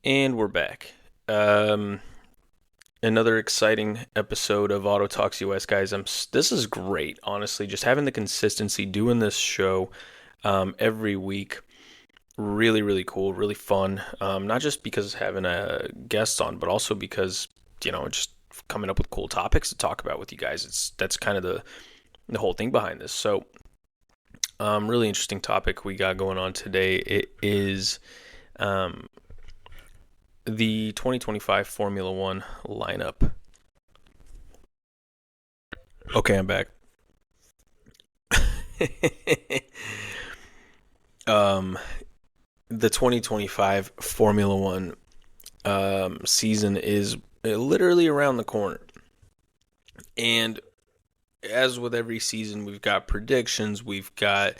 And we're back. Another exciting episode of AutoTalksUS, guys. This is great, honestly. Just having the consistency, doing this show every week, really, really cool, really fun. Not just because having a guest on, but also because just coming up with cool topics to talk about with you guys. That's kind of the whole thing behind this. So, really interesting topic we got going on today. It is the 2025 Formula One lineup. Okay, I'm back. um, the 2025 Formula One season is literally around the corner, and as with every season, we've got predictions, we've got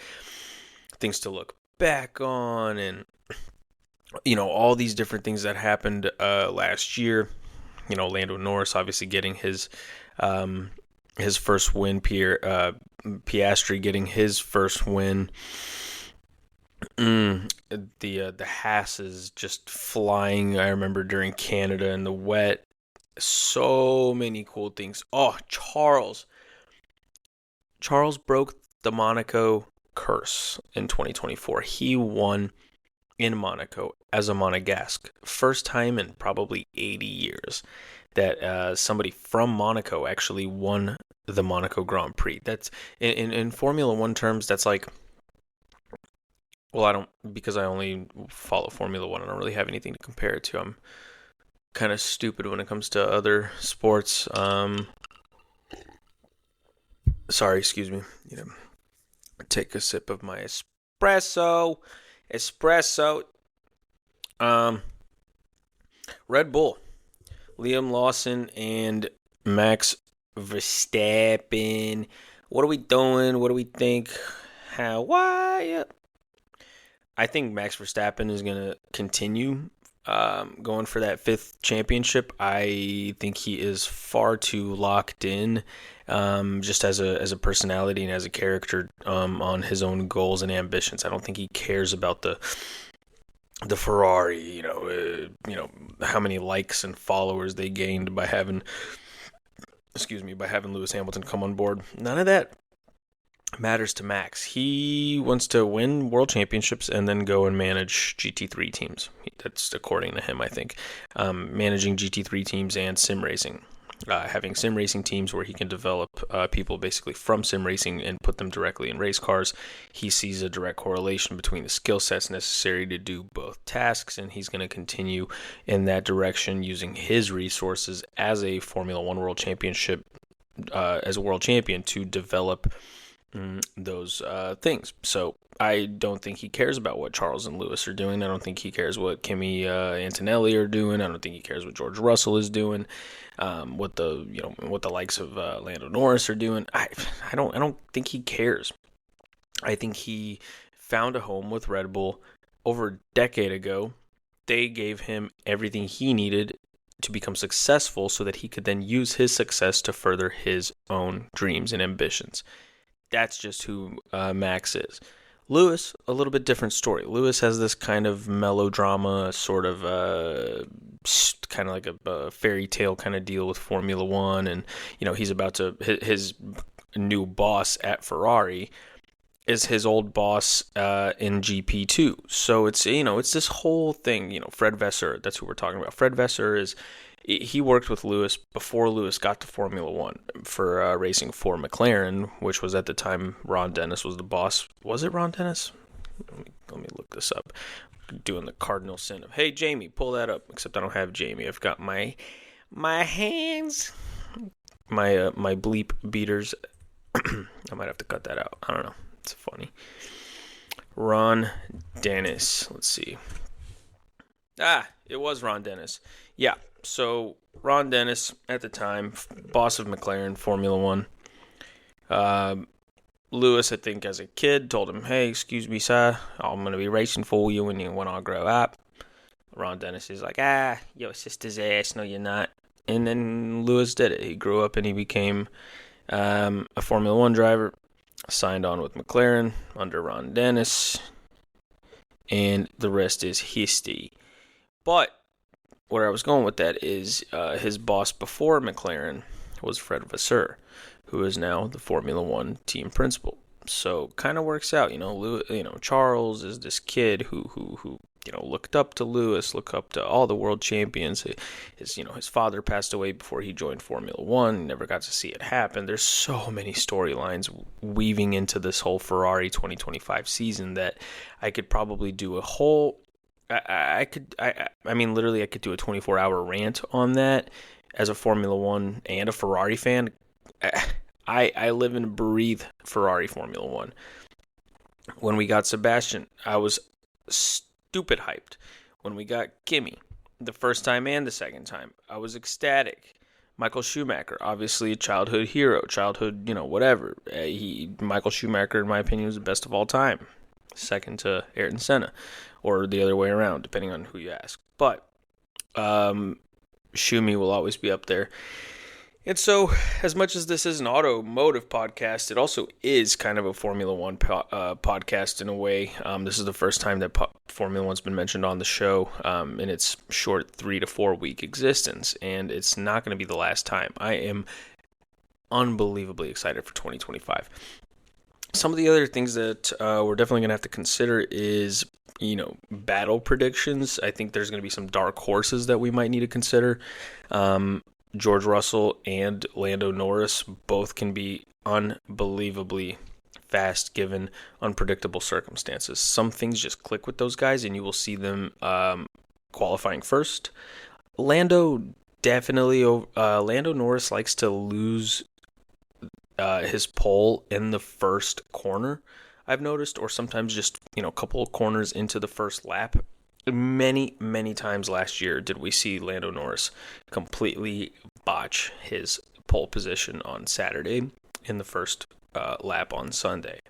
things to look back on, and all these different things that happened last year. Lando Norris obviously getting his first win, Piastri getting his first win. The Haas is just flying. I remember during Canada in the wet, so many cool things. Oh, Charles broke the Monaco curse in 2024. He won in Monaco as a Monegasque. First time in probably 80 years that somebody from Monaco actually won the Monaco Grand Prix. That's in Formula One terms. That's like, well, because I only follow Formula One. I don't really have anything to compare it to. I'm kind of stupid when it comes to other sports. Sorry, excuse me. Take a sip of my espresso. Red Bull, Liam Lawson and Max Verstappen. What are we doing? What do we think? How? Why? I think Max Verstappen is going to continue going for that fifth championship. I think he is far too locked in, just as a personality and as a character, on his own goals and ambitions. I don't think he cares about the Ferrari, how many likes and followers they gained by having Lewis Hamilton come on board. None of that matters to Max. He wants to win world championships and then go and manage GT3 teams. That's according to him, I think. Managing GT3 teams and sim racing. Having sim racing teams where he can develop people basically from sim racing and put them directly in race cars. He sees a direct correlation between the skill sets necessary to do both tasks, and he's going to continue in that direction using his resources as a Formula One world championship, as a world champion, to develop those things. So I don't think he cares about what Charles and Lewis are doing. I don't think he cares what Kimi Antonelli are doing. I don't think he cares what George Russell is doing. What the likes of Lando Norris are doing. I don't think he cares. I think he found a home with Red Bull over a decade ago. They gave him everything he needed to become successful so that he could then use his success to further his own dreams and ambitions. That's just who Max is. Lewis, a little bit different story. Lewis has this kind of melodrama, sort of kind of like a fairy tale kind of deal with Formula One, and he's about to his new boss at Ferrari is his old boss in GP2. So it's this whole thing. Fred Vasseur, that's who we're talking about. Fred Vasseur he worked with Lewis before Lewis got to Formula One for racing for McLaren, which was at the time Ron Dennis was the boss. Was it Ron Dennis? Let me look this up. Doing the cardinal sin of, hey Jamie, pull that up. Except I don't have Jamie. I've got my hands, my bleep beaters. I might have to cut that out. I don't know. It's funny. Ron Dennis. Let's see. It was Ron Dennis. Yeah. So Ron Dennis at the time, boss of McLaren Formula One. Lewis, I think, as a kid, told him, "Hey, excuse me, sir, I'm gonna be racing for you when I grow up." Ron Dennis is like, your sister's ass. No, you're not. And then Lewis did it. He grew up and he became a Formula One driver. Signed on with McLaren under Ron Dennis, and the rest is history. But where I was going with that is his boss before McLaren was Fred Vasseur, who is now the Formula One team principal. So kind of works out, Charles is this kid who looked up to Lewis, looked up to all the world champions. His father passed away before he joined Formula One. Never got to see it happen. There's so many storylines weaving into this whole Ferrari 2025 season that I could probably do a whole. I mean, literally, I could do a 24-hour rant on that as a Formula One and a Ferrari fan. I live and breathe Ferrari Formula One. When we got Sebastian, I was stupid hyped. When we got Kimi, the first time and the second time, I was ecstatic. Michael Schumacher, obviously a childhood hero, whatever. Michael Schumacher, in my opinion, was the best of all time. Second to Ayrton Senna, or the other way around, depending on who you ask. But Schumi will always be up there. And so, as much as this is an automotive podcast, it also is kind of a Formula One podcast in a way. This is the first time that Formula One's been mentioned on the show in its short 3 to 4 week existence, and it's not going to be the last time. I am unbelievably excited for 2025. Some of the other things that we're definitely going to have to consider is, battle predictions. I think there's going to be some dark horses that we might need to consider. George Russell and Lando Norris both can be unbelievably fast given unpredictable circumstances. Some things just click with those guys and you will see them qualifying first. Lando Norris likes to lose his pole in the first corner, I've noticed, or sometimes just, a couple of corners into the first lap. Many, many times last year did we see Lando Norris completely botch his pole position on Saturday in the first lap on Sunday.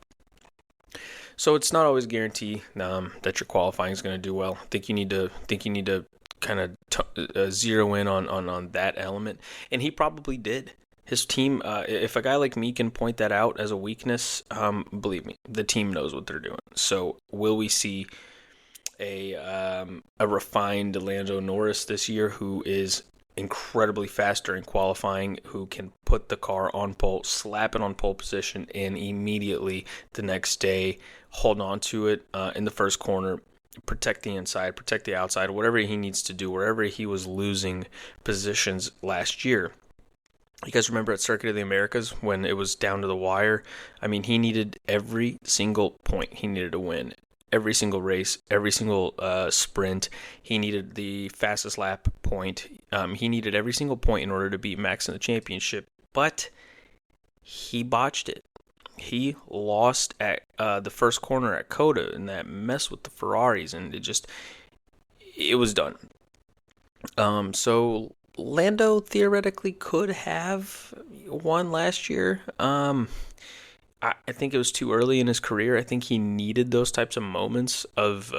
So it's not always guaranteed that your qualifying is going to do well. I think you need to kind of zero in on that element, and he probably did. His team, if a guy like me can point that out as a weakness, believe me, the team knows what they're doing. So will we see a refined Lando Norris this year who is incredibly fast during qualifying, who can put the car on pole, slap it on pole position, and immediately the next day hold on to it in the first corner, protect the inside, protect the outside, whatever he needs to do, wherever he was losing positions last year. You guys remember at Circuit of the Americas when it was down to the wire? I mean, he needed every single point he needed to win. Every single race, every single sprint. He needed the fastest lap point. He needed every single point in order to beat Max in the championship. But he botched it. He lost at the first corner at Coda, and that messed with the Ferraris, and it was done. So Lando theoretically could have won last year. I think it was too early in his career. I think he needed those types of moments of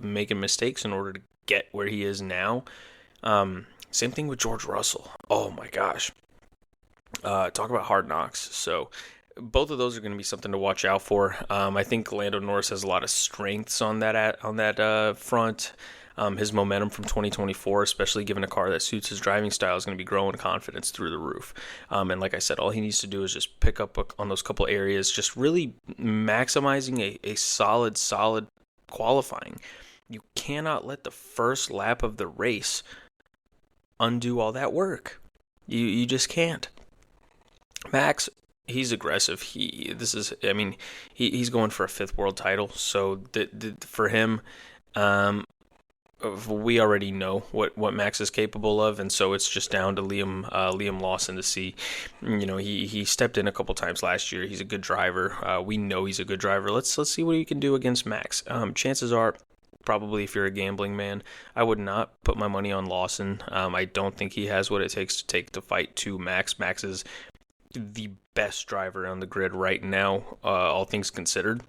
making mistakes in order to get where he is now. Same thing with George Russell. Oh my gosh. Talk about hard knocks. So both of those are going to be something to watch out for. I think Lando Norris has a lot of strengths on that front. His momentum from 2024, especially given a car that suits his driving style, is going to be growing confidence through the roof. And like I said, all he needs to do is just pick up on those couple areas, just really maximizing a solid qualifying. You cannot let the first lap of the race undo all that work. You just can't. Max, he's aggressive. He's going for a 5th world title. So for him, we already know what Max is capable of, and so it's just down to Liam Lawson to see. He stepped in a couple times last year. He's a good driver. We know he's a good driver. Let's see what he can do against Max. Chances are, probably if you're a gambling man, I would not put my money on Lawson. I don't think he has what it takes to take the fight to Max. Max is the best driver on the grid right now, all things considered,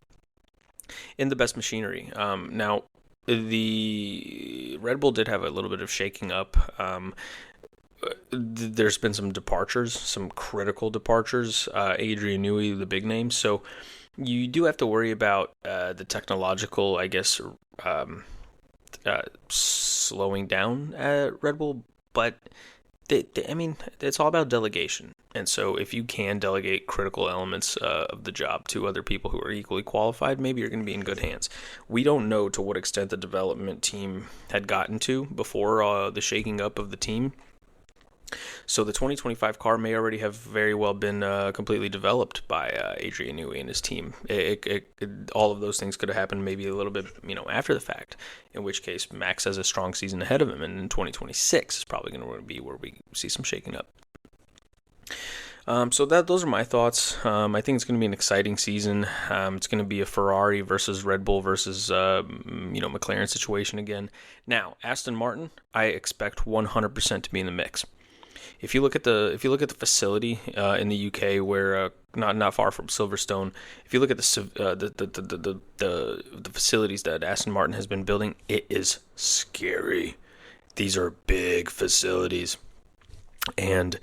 in the best machinery. Now, the Red Bull did have a little bit of shaking up. There's been some departures, some critical departures. Adrian Newey, the big name. So you do have to worry about the technological, slowing down at Red Bull, but I mean, it's all about delegation. And so if you can delegate critical elements of the job to other people who are equally qualified, maybe you're going to be in good hands. We don't know to what extent the development team had gotten to before the shaking up of the team. So the 2025 car may already have very well been completely developed by Adrian Newey and his team. All of those things could have happened maybe a little bit, after the fact. In which case, Max has a strong season ahead of him, and in 2026 is probably going to be where we see some shaking up. So those are my thoughts. I think it's going to be an exciting season. It's going to be a Ferrari versus Red Bull versus McLaren situation again. Now, Aston Martin, I expect 100% to be in the mix. If you look at the facility in the UK, where not far from Silverstone, if you look at the facilities that Aston Martin has been building, it is scary. These are big facilities, and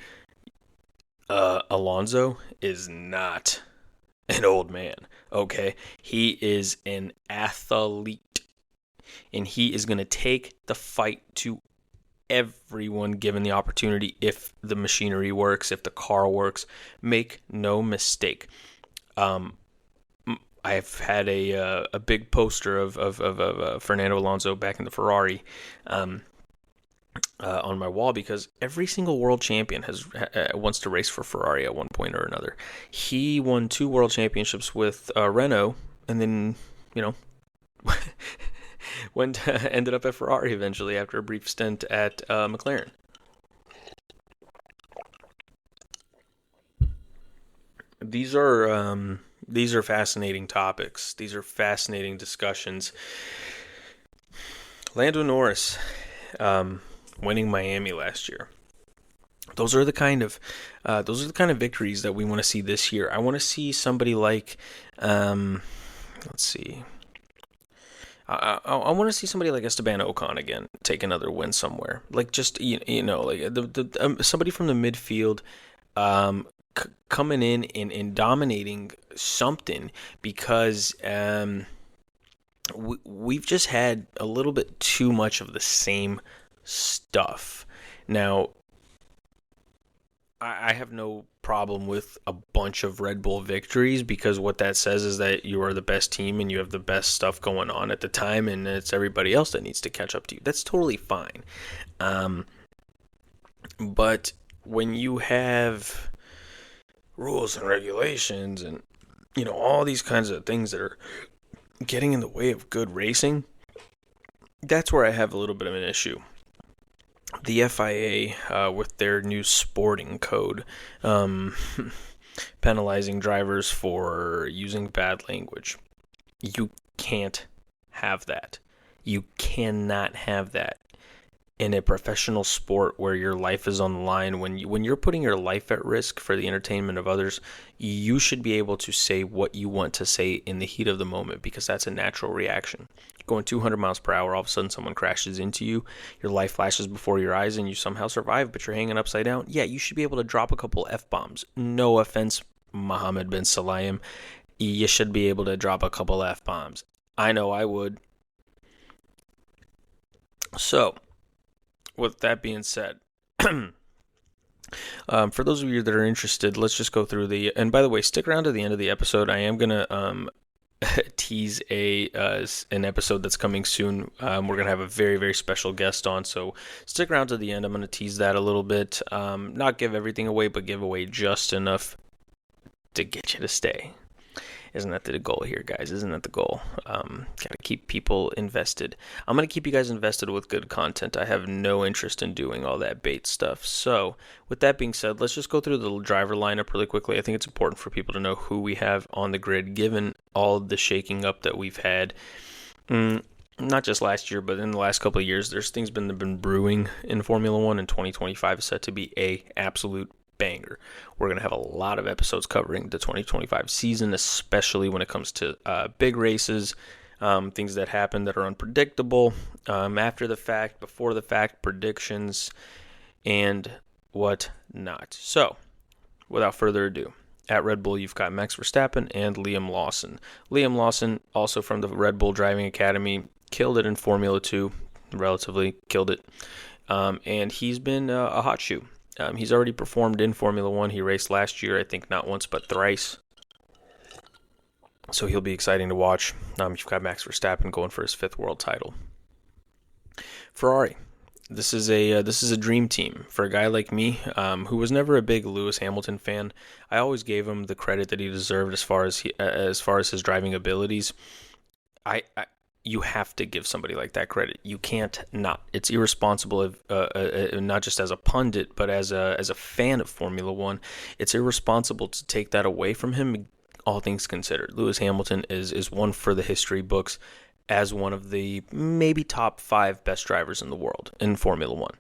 Alonso is not an old man. Okay, he is an athlete, and he is going to take the fight to everyone given the opportunity. If the machinery works, if the car works, make no mistake. I've had a big poster of Fernando Alonso back in the Ferrari on my wall, because every single world champion wants to race for Ferrari at one point or another. He won 2 world championships with Renault, and then ended up at Ferrari eventually after a brief stint at McLaren. These are fascinating topics. These are fascinating discussions. Lando Norris winning Miami last year. Those are the kind of victories that we want to see this year. I want to see somebody like, let's see. I want to see somebody like Esteban Ocon again take another win somewhere. Like, just like somebody from the midfield coming in and dominating something, because we've just had a little bit too much of the same stuff. Now, I have no problem with a bunch of Red Bull victories, because what that says is that you are the best team and you have the best stuff going on at the time, and it's everybody else that needs to catch up to you. That's totally fine. But when you have rules and regulations and all these kinds of things that are getting in the way of good racing, that's where I have a little bit of an issue. The FIA, with their new sporting code, penalizing drivers for using bad language. You can't have that. You cannot have that in a professional sport where your life is on the line. When you're putting your life at risk for the entertainment of others, you should be able to say what you want to say in the heat of the moment, because that's a natural reaction. Going 200 miles per hour, all of a sudden someone crashes into you, your life flashes before your eyes, and you somehow survive, but you're hanging upside down. Yeah, you should be able to drop a couple F-bombs. No offense, Mohammed bin Salayem. You should be able to drop a couple F-bombs. I know I would. So, with that being said, for those of you that are interested, let's just go through and by the way, stick around to the end of the episode. I am going to tease an episode that's coming soon. We're going to have a very, very special guest on, so stick around to the end. I'm going to tease that a little bit. Not give everything away, but give away just enough to get you to stay. Isn't that the goal here, guys? Isn't that the goal? Got to keep people invested. I'm going to keep you guys invested with good content. I have no interest in doing all that bait stuff. So, with that being said, let's just go through the driver lineup really quickly. I think it's important for people to know who we have on the grid, given all the shaking up that we've had. Not just last year, but in the last couple of years, there's things been brewing in Formula One, and 2025 is set to be a absolute banger. We're going to have a lot of episodes covering the 2025 season, especially when it comes to big races, things that happen that are unpredictable, after the fact, before the fact, predictions, and what not. So, without further ado, at Red Bull, you've got Max Verstappen and Liam Lawson. Liam Lawson, also from the Red Bull Driving Academy, killed it in Formula 2, relatively killed it. And he's been a hot shoe. He's already performed in Formula 1. He raced last year, I think not once but thrice. So he'll be exciting to watch. You've got Max Verstappen going for his 5th world title. Ferrari. This is a dream team for a guy like me, who was never a big Lewis Hamilton fan. I always gave him the credit that he deserved as far as his driving abilities. You have to give somebody like that credit. You can't not. It's irresponsible, not just as a pundit, but as a fan of Formula One. It's irresponsible to take that away from him. All things considered, Lewis Hamilton is one for the history books as one of the maybe top 5 best drivers in the world in Formula One.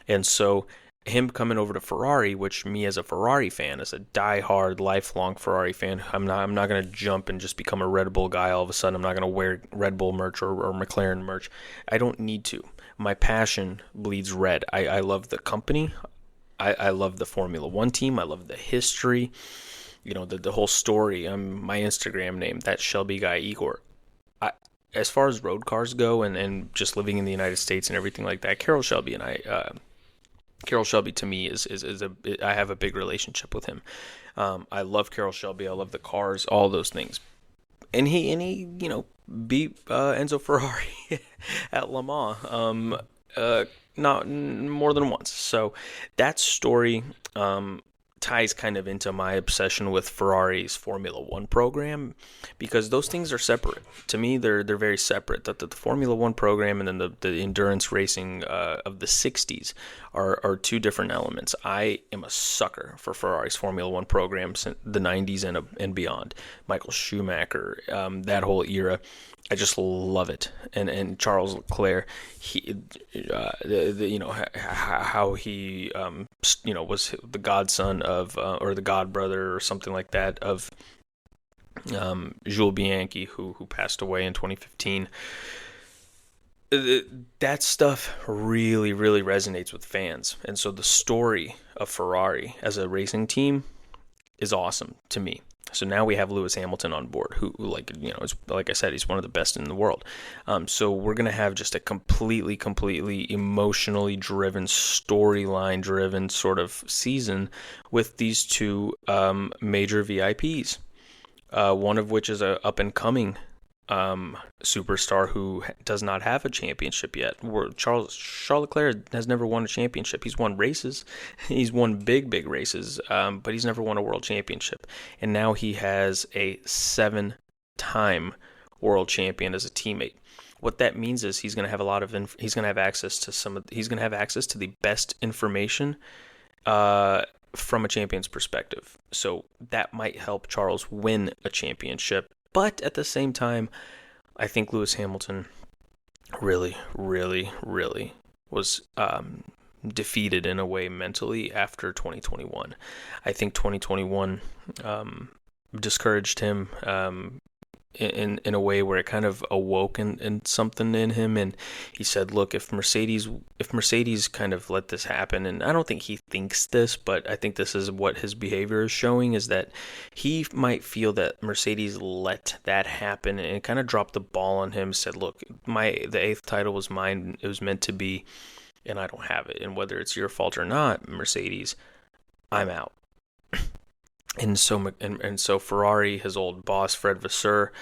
And so him coming over to Ferrari, which me as a Ferrari fan, as a diehard, lifelong Ferrari fan, I'm not going to jump and just become a Red Bull guy all of a sudden. I'm not going to wear Red Bull merch or McLaren merch. I don't need to. My passion bleeds red. I love the company. I love the Formula One team. I love the history. The whole story. My Instagram name, that Shelby guy, Igor. As far as road cars go and just living in the United States and everything like that, Carroll Shelby to me I have a big relationship with him. I love Carroll Shelby. I love the cars, all those things. And he beat Enzo Ferrari at Le Mans, not more than once. So that story ties kind of into my obsession with Ferrari's Formula One program, because those things are separate. To me, they're very separate. The Formula One program and then the endurance racing of the 60s are 2 different elements. I am a sucker for Ferrari's Formula One program since the 90s and beyond. Michael Schumacher, that whole era. I just love it, and Charles Leclerc, how he was the godson of or the godbrother or something like that of Jules Bianchi, who passed away in 2015. That stuff really, really resonates with fans, and so the story of Ferrari as a racing team is awesome to me. So now we have Lewis Hamilton on board, who, is, like I said, he's one of the best in the world. So we're going to have just a completely emotionally driven, storyline driven sort of season with these 2 major VIPs. One of which is a up and coming superstar who does not have a championship yet. Charles Leclerc has never won a championship. He's won races. He's won big races, but he's never won a world championship. And now he has a 7-time world champion as a teammate. What that means is he's going to have he's going to have access to the best information from a champion's perspective. So that might help Charles win a championship. But at the same time, I think Lewis Hamilton really was defeated in a way mentally after 2021. I think 2021 discouraged him in a way where it kind of awoke in something in him, and he said, look, if Mercedes kind of let this happen, and I don't think he thinks this, but I think this is what his behavior is showing, is that he might feel that Mercedes let that happen and kind of dropped the ball on him, said, look, the 8th title was mine, it was meant to be, and I don't have it, and whether it's your fault or not, Mercedes, I'm out. And so Ferrari, his old boss, Fred Vasseur,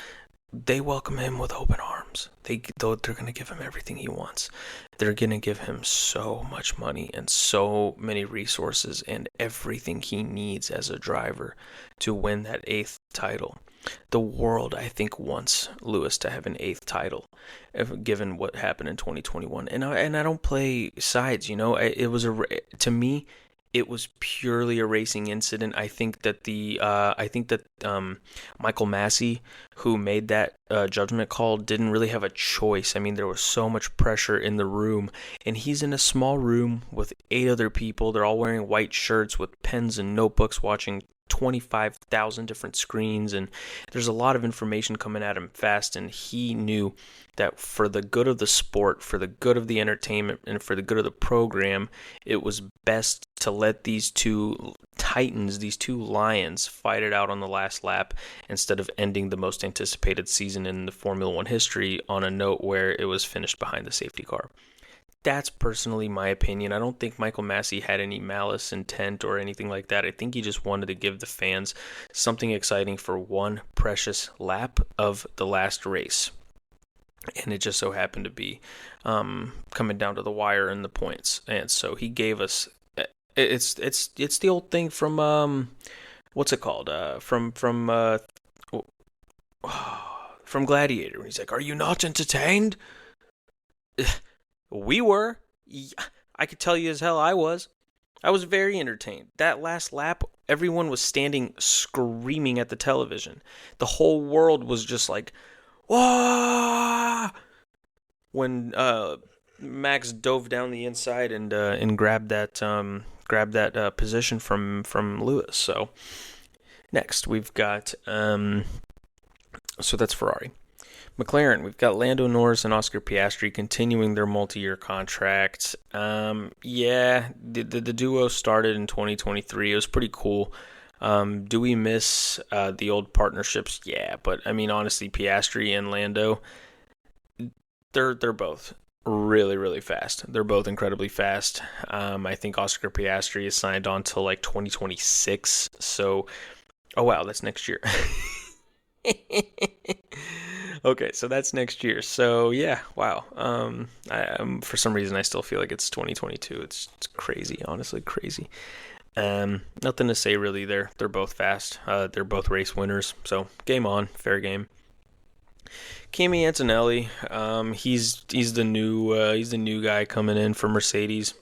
they welcome him with open arms. They're going to give him everything he wants. They're going to give him so much money and so many resources and everything he needs as a driver to win that 8th title. The world, I think, wants Lewis to have an 8th title, given what happened in 2021. And I don't play sides, to me, it was purely a racing incident. I think that Michael Massey, who made that judgment call, didn't really have a choice. I mean, there was so much pressure in the room, and he's in a small room with 8 other people. They're all wearing white shirts with pens and notebooks, watching 25,000 different screens, and there's a lot of information coming at him fast, and he knew that for the good of the sport, for the good of the entertainment, and for the good of the program, it was best to let these 2 titans, these two lions, fight it out on the last lap instead of ending the most anticipated season in the Formula One history on a note where it was finished behind the safety car. That's personally my opinion. I don't think Michael Massey had any malice intent or anything like that. I think he just wanted to give the fans something exciting for one precious lap of the last race. And it just so happened to be coming down to the wire in the points. And so he gave us it's the old thing from what's it called? From Gladiator. He's like, "Are you not entertained?" We were. I could tell you as hell I was. I was very entertained. That last lap, everyone was standing screaming at the television. The whole world was just like, "Whoa!" When Max dove down the inside and grabbed that position from Lewis. So next we've got so that's Ferrari. McLaren, we've got Lando Norris and Oscar Piastri continuing their multi-year contracts. The duo started in 2023. It was pretty cool. Do we miss the old partnerships? Yeah, but I mean, honestly, Piastri and Lando, they're both really, really fast. They're both incredibly fast. I think Oscar Piastri is signed on till like 2026. So, oh wow, that's next year. Okay, so that's next year. So yeah, wow. For some reason, I still feel like it's 2022. It's crazy, honestly, crazy. Nothing to say really. They're both fast. They're both race winners. So game on, fair game. Kimi Antonelli, he's the new guy coming in for Mercedes.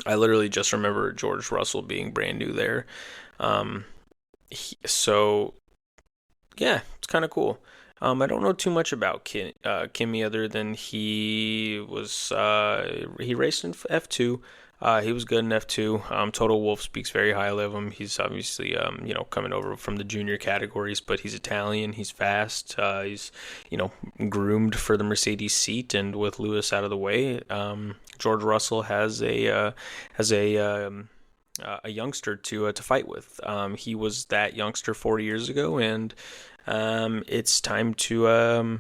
I literally just remember George Russell being brand new there. So yeah, it's kind of cool. I don't know too much about Kimi other than he raced in F2. He was good in F2. Total Wolff speaks very highly of him. He's obviously coming over from the junior categories, but he's Italian. He's fast. He's groomed for the Mercedes seat, and with Lewis out of the way, George Russell has a youngster to fight with. He was that youngster 4 years ago, and it's time to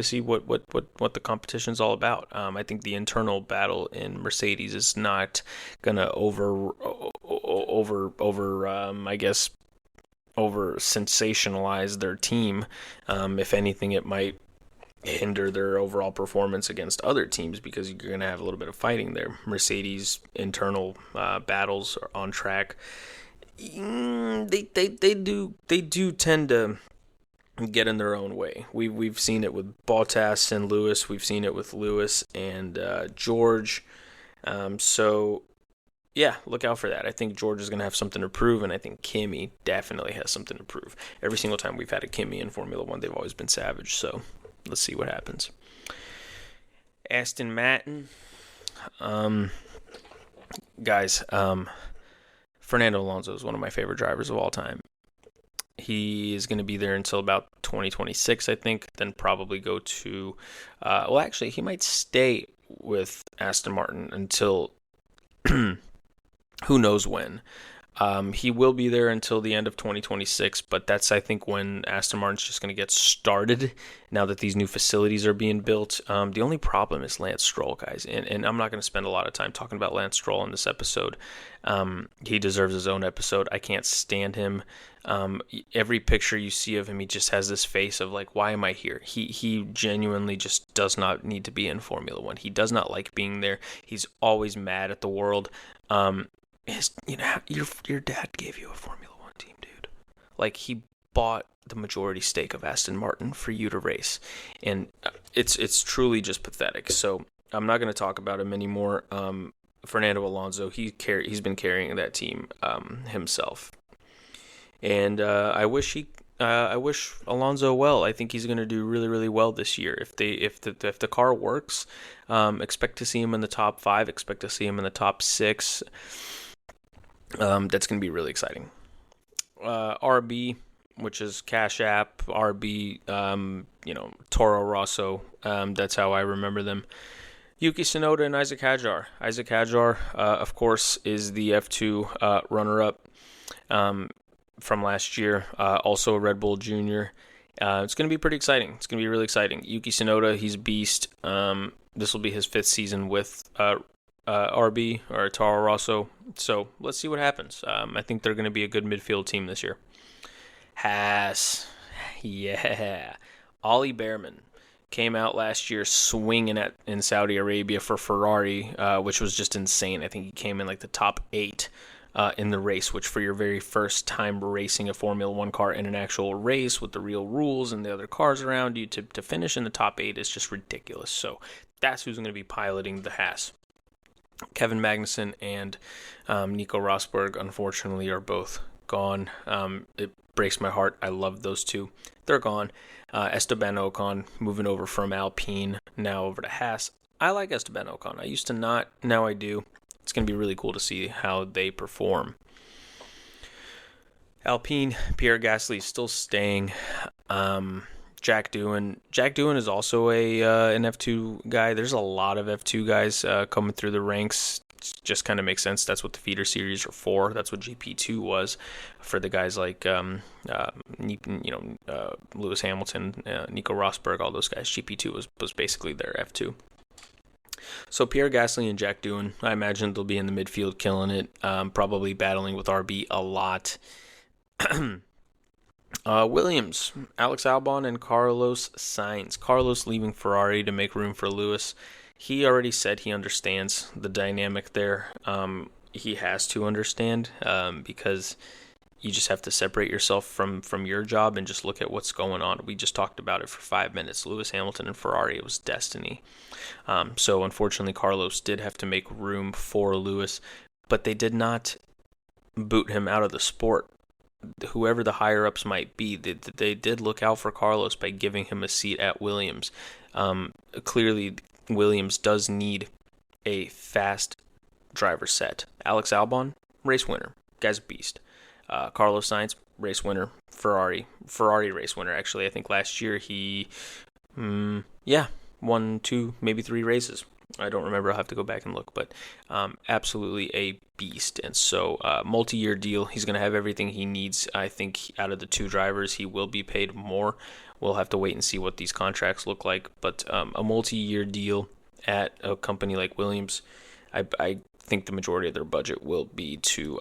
see what the competition's all about. I think the internal battle in Mercedes is not gonna over sensationalize their team. If anything, it might hinder their overall performance against other teams because you're going to have a little bit of fighting there. Mercedes internal battles are on track. They do tend to get in their own way. We've seen it with Bottas and Lewis. We've seen it with Lewis and George. So yeah, look out for that. I think George is going to have something to prove, and I think Kimi definitely has something to prove. Every single time we've had a Kimi in Formula One, they've always been savage. So let's see what happens. Aston Martin. Guys, Fernando Alonso is one of my favorite drivers of all time. He is going to be there until about 2026, I think, then probably go to... actually, he might stay with Aston Martin until... who knows when. He will be there until the end of 2026, but that's, I think, when Aston Martin's just going to get started now that these new facilities are being built. The only problem is Lance Stroll, guys, and I'm not going to spend a lot of time talking about Lance Stroll in this episode. He deserves his own episode. I can't stand him. Every picture you see of him, he just has this face of like, why am I here? He genuinely just does not need to be in Formula One. He does not like being there. He's always mad at the world. Your dad gave you a Formula One team, dude. Like, he bought the majority stake of Aston Martin for you to race, and it's truly just pathetic. So I'm not going to talk about him anymore. Fernando Alonso, he's been carrying that team himself, and I wish Alonso well. I think he's going to do really, really well this year. If the car works, expect to see him in the top 5. Expect to see him in the top 6. That's going to be really exciting. RB, which is Cash App, RB, Toro Rosso. That's how I remember them. Yuki Tsunoda and Isaac Hadjar. Isaac Hadjar, of course, is the F2 runner-up. from last year, also a Red Bull Junior. It's going to be pretty exciting. It's going to be really exciting. Yuki Tsunoda, he's a beast. This will be his 5th season with RB or Toro Rosso. So let's see what happens. I think they're going to be a good midfield team this year. Haas, yeah. Ollie Behrman came out last year swinging in Saudi Arabia for Ferrari, which was just insane. I think he came in like the top 8 in the race, which for your very first time racing a Formula One car in an actual race with the real rules and the other cars around you, to finish in the top 8 is just ridiculous. So that's who's going to be piloting the Haas. Kevin Magnussen and Nico Rosberg, unfortunately, are both gone. It breaks my heart. I love those two. They're gone. Esteban Ocon moving over from Alpine, now over to Haas. I like Esteban Ocon. I used to not, now I do. It's going to be really cool to see how they perform. Alpine, Pierre Gasly is still staying. Jack Doohan is also an F2 guy. There's a lot of F2 guys coming through the ranks. It just kind of makes sense. That's what the feeder series are for. That's what GP2 was for the guys like Lewis Hamilton, Nico Rosberg, all those guys. GP2 was basically their F2. So Pierre Gasly and Jack Doohan, I imagine they'll be in the midfield killing it, probably battling with RB a lot. Williams, Alex Albon and Carlos Sainz. Carlos leaving Ferrari to make room for Lewis. He already said he understands the dynamic there. He has to understand because you just have to separate yourself from your job and just look at what's going on. We just talked about it for 5 minutes. Lewis Hamilton and Ferrari, it was destiny. So unfortunately, Carlos did have to make room for Lewis, but they did not boot him out of the sport. Whoever the higher-ups might be, they did look out for Carlos by giving him a seat at Williams. Clearly, Williams does need a fast driver set. Alex Albon, race winner. Guy's a beast. Carlos Sainz, race winner. Ferrari race winner. Actually, I think last year he, 1, 2, maybe 3 races. I don't remember. I'll have to go back and look, but absolutely a beast. And so multi-year deal. He's going to have everything he needs. I think out of the 2 drivers, he will be paid more. We'll have to wait and see what these contracts look like. But a multi-year deal at a company like Williams, I think the majority of their budget will be to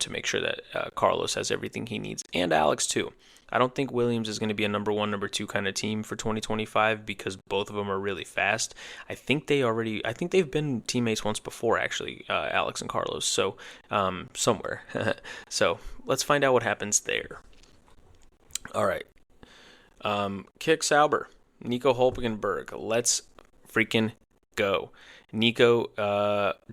make sure that Carlos has everything he needs, and Alex too. I don't think Williams is going to be a number 1, number 2 kind of team for 2025 because both of them are really fast. I think they've been teammates once before, actually, Alex and Carlos. So somewhere. So let's find out what happens there. All right. Kick Sauber, Nico Hulkenberg. Let's freaking go. Nico,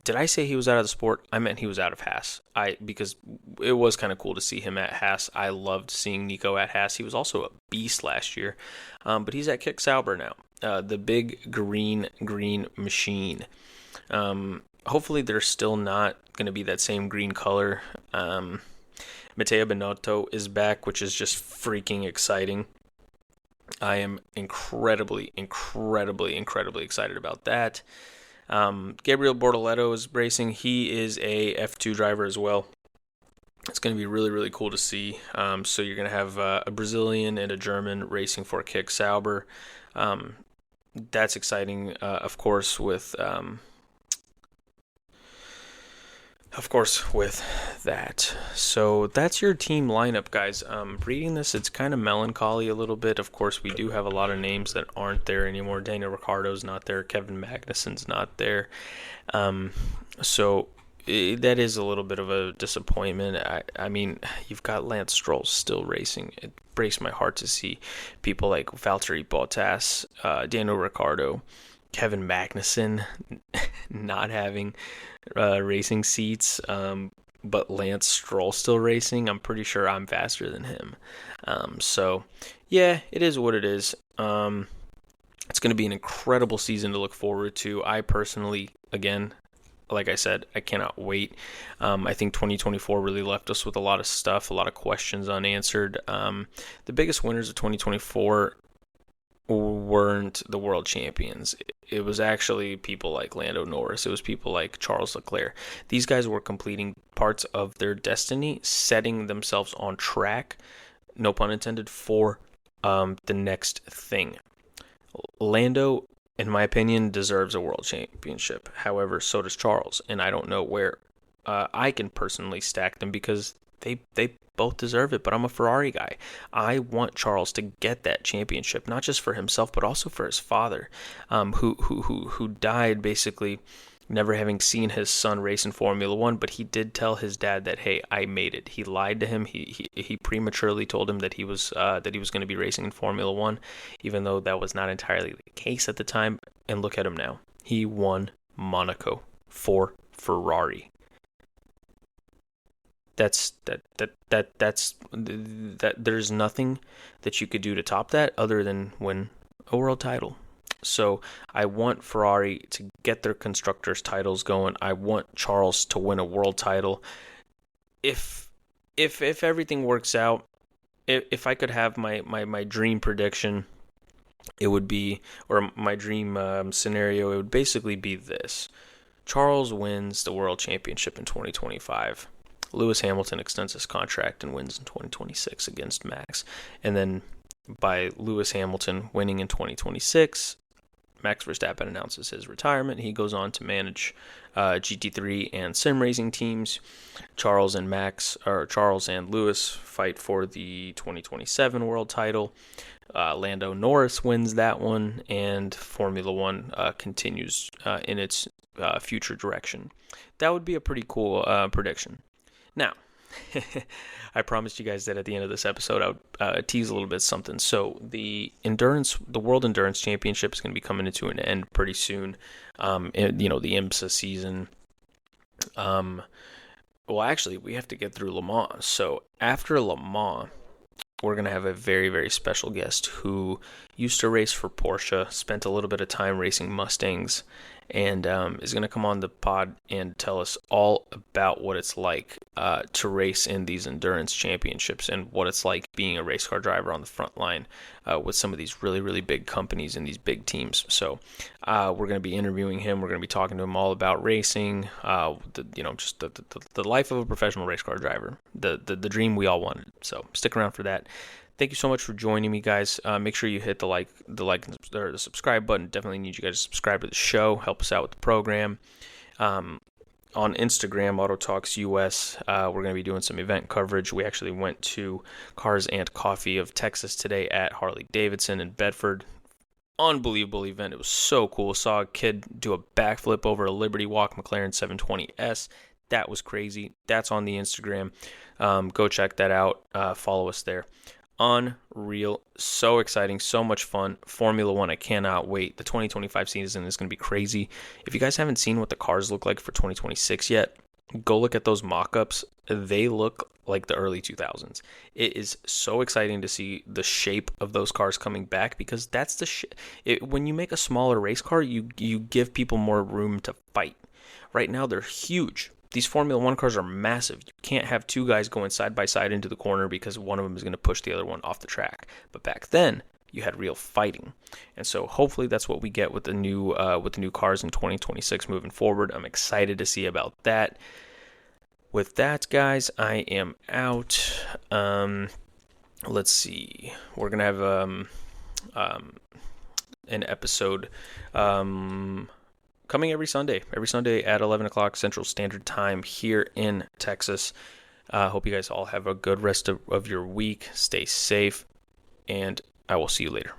did I say he was out of the sport? I meant he was out of Haas. Because it was kind of cool to see him at Haas. I loved seeing Nico at Haas. He was also a beast last year, but he's at Kick Sauber now. The big green machine. Hopefully they're still not going to be that same green color. Matteo Binotto is back, which is just freaking exciting. I am incredibly excited about that. Gabriel Bortoleto is racing. He is a F2 driver as well. It's going to be really cool to see. So you're going to have a Brazilian and a German racing for Kick Sauber. That's exciting, of course, with that. So that's your team lineup, guys. Reading this, it's kind of melancholy a little bit. Of course, we do have a lot of names that aren't there anymore. Daniel Ricciardo's not there. Kevin Magnussen's not there. So that is a little bit of a disappointment. I mean, you've got Lance Stroll still racing. It breaks my heart to see people like Valtteri Bottas, Daniel Ricciardo, Kevin Magnussen not having racing seats, but Lance Stroll still racing. I'm pretty sure I'm faster than him. So yeah, it is what it is. It's going to be an incredible season to look forward to. I personally, again, like I said, I cannot wait. I think 2024 really left us with a lot of stuff, a lot of questions unanswered. The biggest winners of 2024 weren't the world champions. It was actually people like Lando Norris. It was people like Charles Leclerc. These guys were completing parts of their destiny, setting themselves on track, no pun intended, for the next thing. Lando, in my opinion, deserves a world championship. However, so does Charles, and I don't know where I can personally stack them because they both deserve it. But I'm a Ferrari guy. I want Charles to get that championship, not just for himself, but also for his father, who died basically never having seen his son race in Formula One. But he did tell his dad that, hey, I made it. He lied to him. He prematurely told him that he was going to be racing in Formula One, even though that was not entirely the case at the time. And look at him now. He won Monaco for Ferrari. That's there's nothing that you could do to top that other than win a world title. So I want Ferrari to get their constructors titles going. I want Charles to win a world title. If everything works out, if I could have my dream prediction, it would be, or my dream scenario, it would basically be this: Charles wins the world championship in 2025. Lewis Hamilton extends his contract and wins in 2026 against Max. And then by Lewis Hamilton winning in 2026, Max Verstappen announces his retirement. He goes on to manage GT3 and sim racing teams. Charles and Lewis fight for the 2027 world title. Lando Norris wins that one, and Formula One continues in its future direction. That would be a pretty cool prediction. Now, I promised you guys that at the end of this episode, I would tease a little bit something. So the World Endurance Championship is going to be coming into an end pretty soon. The IMSA season. Well, actually, we have to get through Le Mans. So after Le Mans, we're going to have a very, very special guest who used to race for Porsche, spent a little bit of time racing Mustangs, and is going to come on the pod and tell us all about what it's like to race in these endurance championships and what it's like being a race car driver on the front line with some of these really, really big companies and these big teams. So we're going to be interviewing him. We're going to be talking to him all about racing, just the life of a professional race car driver, the dream we all wanted. So stick around for that. Thank you so much for joining me, guys. Make sure you hit the like or the subscribe button. Definitely need you guys to subscribe to the show. Help us out with the program. On Instagram, AutoTalksUS, we're going to be doing some event coverage. We actually went to Cars and Coffee of Texas today at Harley Davidson in Bedford. Unbelievable event. It was so cool. Saw a kid do a backflip over a Liberty Walk McLaren 720S. That was crazy. That's on the Instagram. Go check that out. Follow us there. Unreal, so exciting, so much fun. Formula One, I cannot wait. The 2025 season is going to be crazy. If you guys haven't seen what the cars look like for 2026 yet, go look at those mock-ups. They look like the early 2000s. It is so exciting to see the shape of those cars coming back, because that's the when you make a smaller race car, you give people more room to fight. Right now, they're huge. These Formula One cars are massive. You can't have two guys going side by side into the corner because one of them is going to push the other one off the track. But back then, you had real fighting, and so hopefully that's what we get with the new cars in 2026 moving forward. I'm excited to see about that. With that, guys, I am out. Let's see. We're gonna have an episode. Coming every Sunday at 11 o'clock Central Standard Time here in Texas. Hope you guys all have a good rest of your week. Stay safe, and I will see you later.